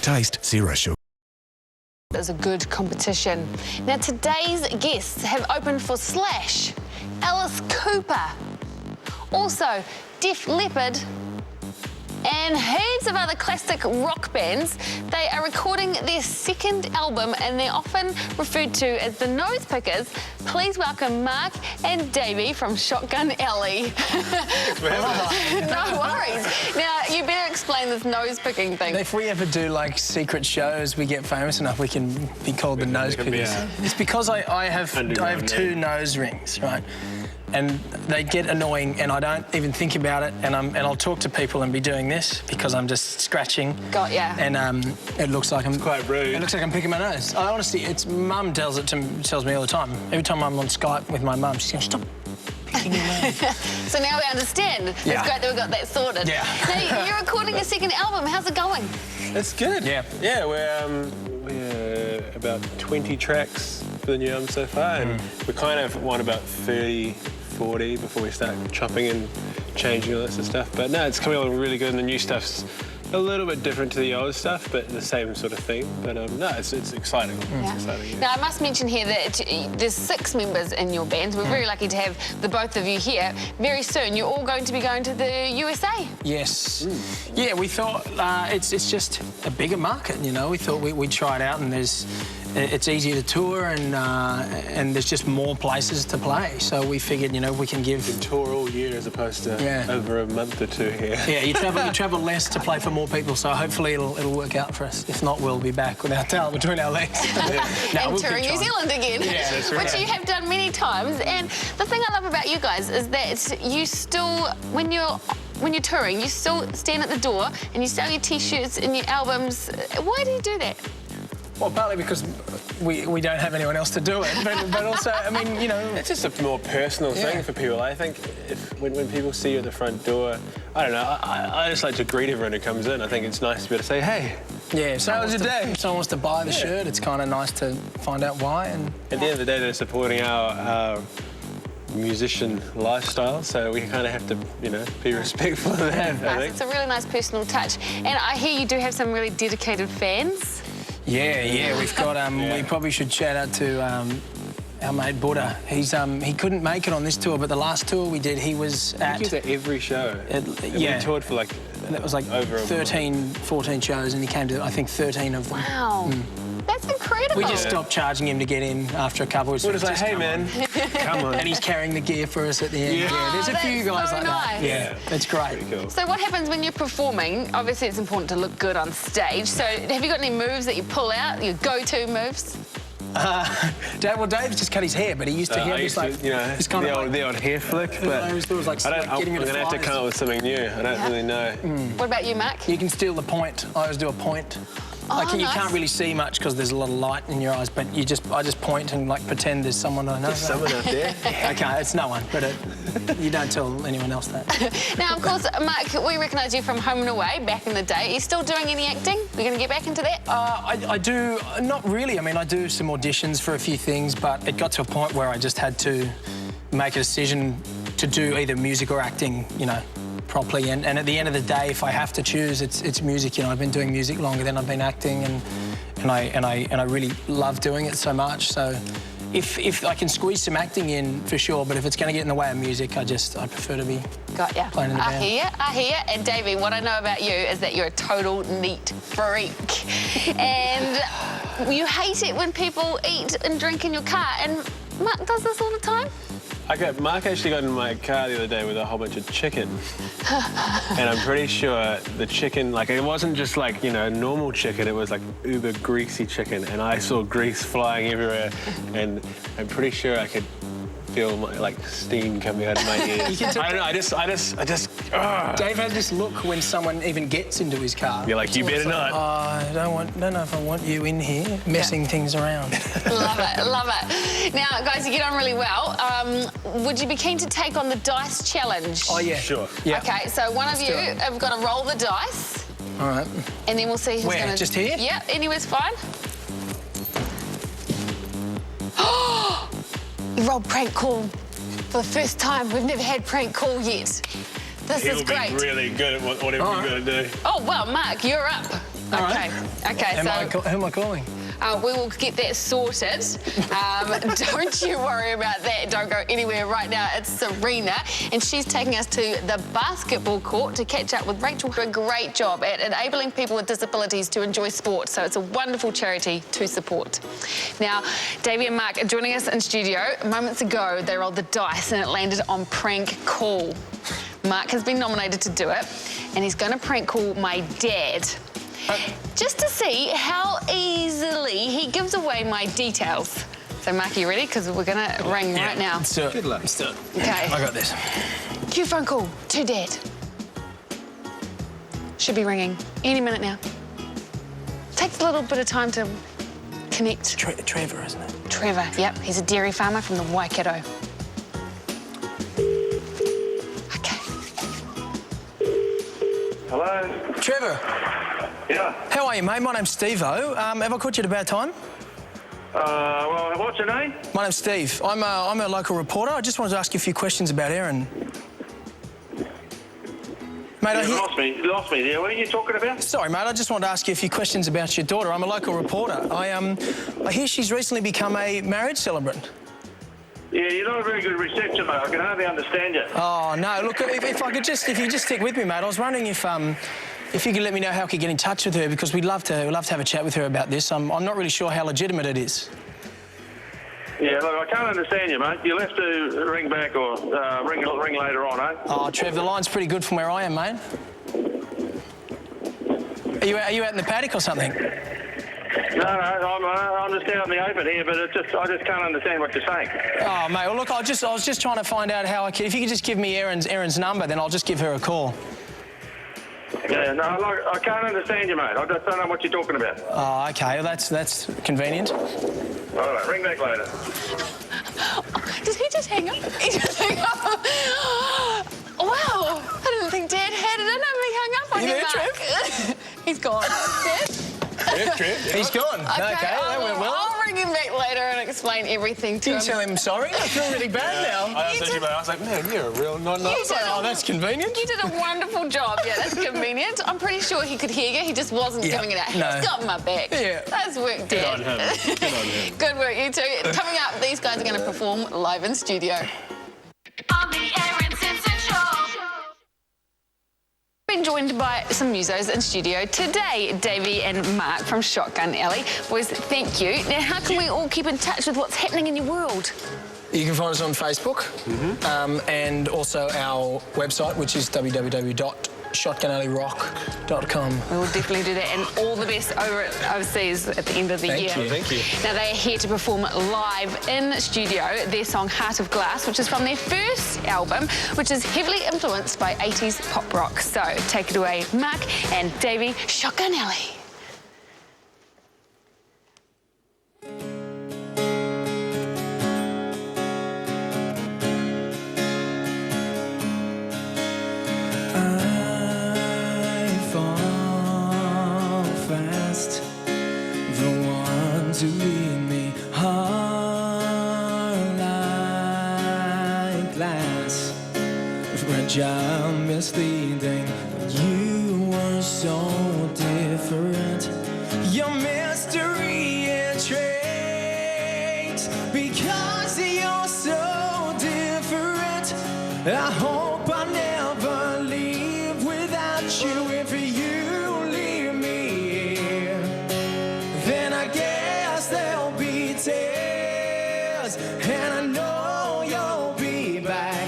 Perfect taste, zero sugar. It's a good competition. Now, today's guests have opened for Slash, Alice Cooper, also Def Leppard, and heaps of other classic rock bands. They are recording their second album and they're often referred to as the Nose Pickers. Please welcome Mark and Davey from Shotgun Alley. No worries. Now, you better explain this nose picking thing. If we ever do like secret shows, we get famous enough, we can be called the Nose Pickers. It's because I have two nose rings, right? And they get annoying, and I don't even think about it. And I'll talk to people and be doing this because I'm just scratching. Got ya. And it looks like I'm quite rude. It looks like I'm picking my nose. I honestly, it's Mum tells me all the time. Every time I'm on Skype with my mum, she's going, "Stop picking your nose." So now we understand. Yeah. It's great that we got that sorted. Yeah. Now, you're recording a second album. How's it going? It's good. Yeah. Yeah, we're about 20 tracks for the new album so far, and we kind of want about 30, 40 before we start chopping and changing all that sort of stuff. But no, it's coming along really good, and the new stuff's a little bit different to the old stuff, but the same sort of theme. But no, it's exciting. Yeah. It's exciting, yeah. Now, I must mention here that there's 6 members in your band. We're very lucky to have the both of you here. Very soon, you're all going to be going to the USA. Yes. Yeah, we thought it's just a bigger market, you know. We thought we'd try it out, and it's easier to tour, and there's just more places to play. So we figured, you know, we can give... You can tour all year as opposed to over a month or two here. Yeah, you travel less to play for more people, so hopefully it'll work out for us. If not, we'll be back with our tail between our legs. And touring New Zealand again, which you have done many times. And the thing I love about you guys is that you still, when you're touring, you still stand at the door and you sell your T-shirts and your albums. Why do you do that? Well, partly because we don't have anyone else to do it, but also, I mean, you know... It's just a more personal thing for people. I think when people see you at the front door, I don't know, I just like to greet everyone who comes in. I think it's nice to be able to say, hey. Yeah, if someone wants to buy the shirt, it's kind of nice to find out why. And at the end of the day, they're supporting our musician lifestyle, so we kind of have to, you know, be respectful of that. I think. It's a really nice personal touch. And I hear you do have some really dedicated fans. Yeah, we've got, we probably should shout out to our mate Buddha. He couldn't make it on this tour, but the last tour we did, he was at... He was at every show. We toured for like... That was like over 13, 14 shows, and he came to, I think, 13 of them. Wow. That's incredible. We just stopped charging him to get in after a couple of... We're just like, hey, man, come on. And he's carrying the gear for us at the end. Yeah, there's a few guys like that. Yeah, it's great. Cool. So what happens when you're performing? Obviously, it's important to look good on stage. So have you got any moves that you pull out, your go-to moves? Dave's just cut his hair, but he used to have this, like, you know, this kind of the old hair flick, but I'm going to have to come up with something new. I don't really know. What about you, Mark? You can steal the point. I always do a point. Like, you can't really see much because there's a lot of light in your eyes, but I just point and like pretend there's someone I know. There's someone out there. Okay, it's no one, but you don't tell anyone else that. Now, of course, Mark, we recognise you from Home and Away back in the day. Are you still doing any acting? Are you going to get back into that? I do, not really. I mean, I do some auditions for a few things, but it got to a point where I just had to make a decision to do either music or acting, you know, properly, and at the end of the day, if I have to choose, it's music. You know, I've been doing music longer than I've been acting, and I really love doing it so much. So if I can squeeze some acting in, for sure, but if it's going to get in the way of music, I prefer to be playing in the band. I hear. And Davey, what I know about you is that you're a total neat freak, and you hate it when people eat and drink in your car. And Mark does this all the time. Mark actually got in my car the other day with a whole bunch of chicken. And I'm pretty sure the chicken, like, it wasn't just like, you know, normal chicken, it was like uber greasy chicken. And I saw grease flying everywhere. And I'm pretty sure I could feel like steam coming out of my ears. I don't know, I just... Dave has this look when someone even gets into his car. You're like, you better not. I don't know if I want you in here messing things around. Love it. Now, guys, you get on really well. Would you be keen to take on the dice challenge? Oh, yeah. Sure. Yeah. Okay, so one of you have got to roll the dice. All right. And then we'll see who's going to... Just here? Yeah, anywhere's fine. You rolled prank call for the first time. We've never had prank call yet. This is great. He'll be really good at whatever you're going to do. Oh, well, Mark, you're up. All right. Okay, Who am I calling? we will get that sorted. Don't you worry about that. Don't go anywhere right now. It's Serena, and she's taking us to the basketball court to catch up with Rachel, who did a great job at enabling people with disabilities to enjoy sport. So it's a wonderful charity to support. Now, Davey and Mark are joining us in studio. Moments ago, they rolled the dice and it landed on prank call. Mark has been nominated to do it, and he's going to prank call my dad. Just to see how easily he gives away my details. So, Mark, are you ready? Because we're going to ring right now. Let's do it. Good luck. Let's do it. Okay. I got this. Cue phone call to Dad. Should be ringing any minute now. Takes a little bit of time to connect. Trevor, isn't it? Trevor, yep. He's a dairy farmer from the Waikato. Okay. Hello? Trevor, Yeah. how are you, mate? My name's Steve-O. Have I caught you at a bad time? Well, what's your name? My name's Steve. I'm a local reporter. I just wanted to ask you a few questions about Erin. Mate, You lost me there. What are you talking about? Sorry, mate. I just wanted to ask you a few questions about your daughter. I'm a local reporter. I hear she's recently become a marriage celebrant. Yeah, you're not a very good reception, mate. I can hardly understand you. Oh no! Look, if you just stick with me, mate. I was wondering if you could let me know how I could get in touch with her, because we'd love to have a chat with her about this. I'm not really sure how legitimate it is. Yeah, look, I can't understand you, mate. You'll have to ring back or ring later on, eh? Oh, Trev, the line's pretty good from where I am, mate. Are you out in the paddock or something? No, I'm just out in the open here, but I just can't understand what you're saying. Oh, mate. Well, look, I was just trying to find out how I could. If you could just give me Erin's number, then I'll just give her a call. Yeah, no, look, I can't understand you, mate. I just don't know what you're talking about. Oh, okay. Well, that's convenient. All right, ring back later. Did he just hang up? He just hung up. Wow, I didn't think Dad had it in him. He hung up on You you, there, Mark. He's gone. Dad? Trev. He's gone. Okay, that went well. I'll ring him back later and explain everything to Did you him. tell him sorry? I feel really bad now. I was like, man, you're a real non-nut. Oh, that's convenient. You did a wonderful job. Yeah, that's convenient. I'm pretty sure he could hear you. He just wasn't giving it out. No. He's got my back. Yeah. That's work, Dad. Good on him. Good on him. Good work, you two. Coming up, these guys are going to perform live in studio. On the Erin Simpson Show. Been joined by some musos in studio today, Davey and Mark from Shotgun Alley. Boys, thank you. Now, how can we all keep in touch with what's happening in your world? You can find us on Facebook, and also our website, which is www.shotgunalleyrock.com. We will definitely do that, and all the best overseas at the end of the year. Thank you. Now, they are here to perform live in studio their song Heart of Glass, which is from their first album, which is heavily influenced by 80s pop rock. So take it away, Mark and Davey, Shotgun Alley. To lead me hard like glass, fragile, misleading. You were so different. Your mystery intrigues because you're so different. I hope I never leave without you. If you leave me, then I guess there'll be tears, and I know you'll be back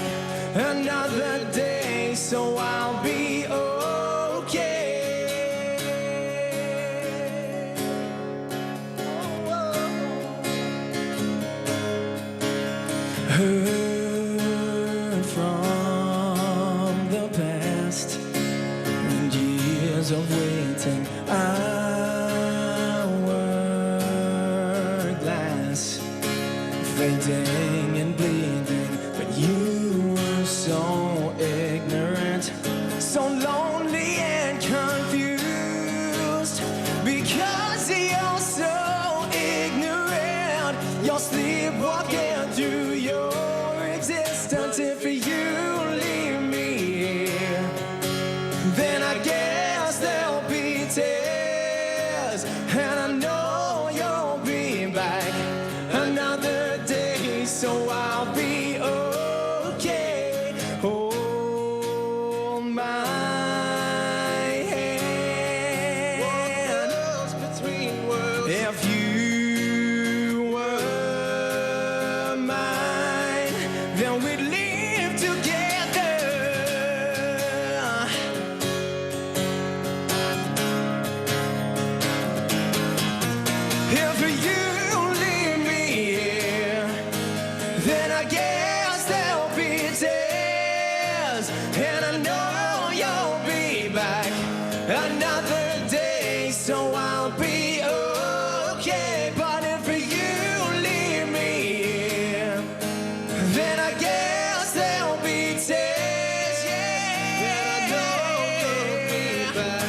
another day, so I'll be okay. Heard from the past and years of waiting. Fading and bleeding, but you were so ignorant, so lonely and confused, because you're so ignorant. You're sleepwalking through your existence. If you leave me, then I guess there'll be tears. and I know you'll be back another day, so I'll be okay. Hold my hand. Worlds between worlds. If you were mine, then we'd live together. If you leave me here, then I guess there'll be tears, and I know you'll be back another day, so I'll be okay. But if you leave me here, then I guess there'll be tears, yeah. And I know you'll be back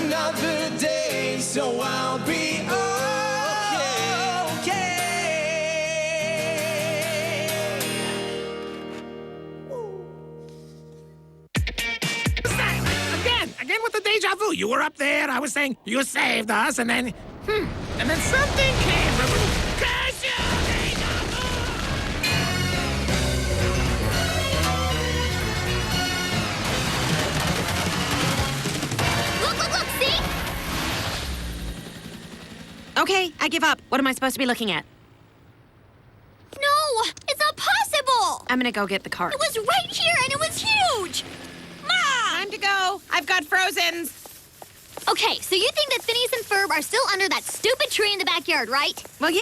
another day, so I'll be okay. Again with the deja vu. You were up there, I was saying you saved us, and then, and then something came from curse you, deja vu! Look, see? Okay, I give up. What am I supposed to be looking at? No, it's not possible. I'm gonna go get the cart. It was right here, and it was huge. Mom! Time to go. I've got Frozens. Okay, so you think that Phineas and Ferb are still under that stupid tree in the backyard, right? Well, yeah.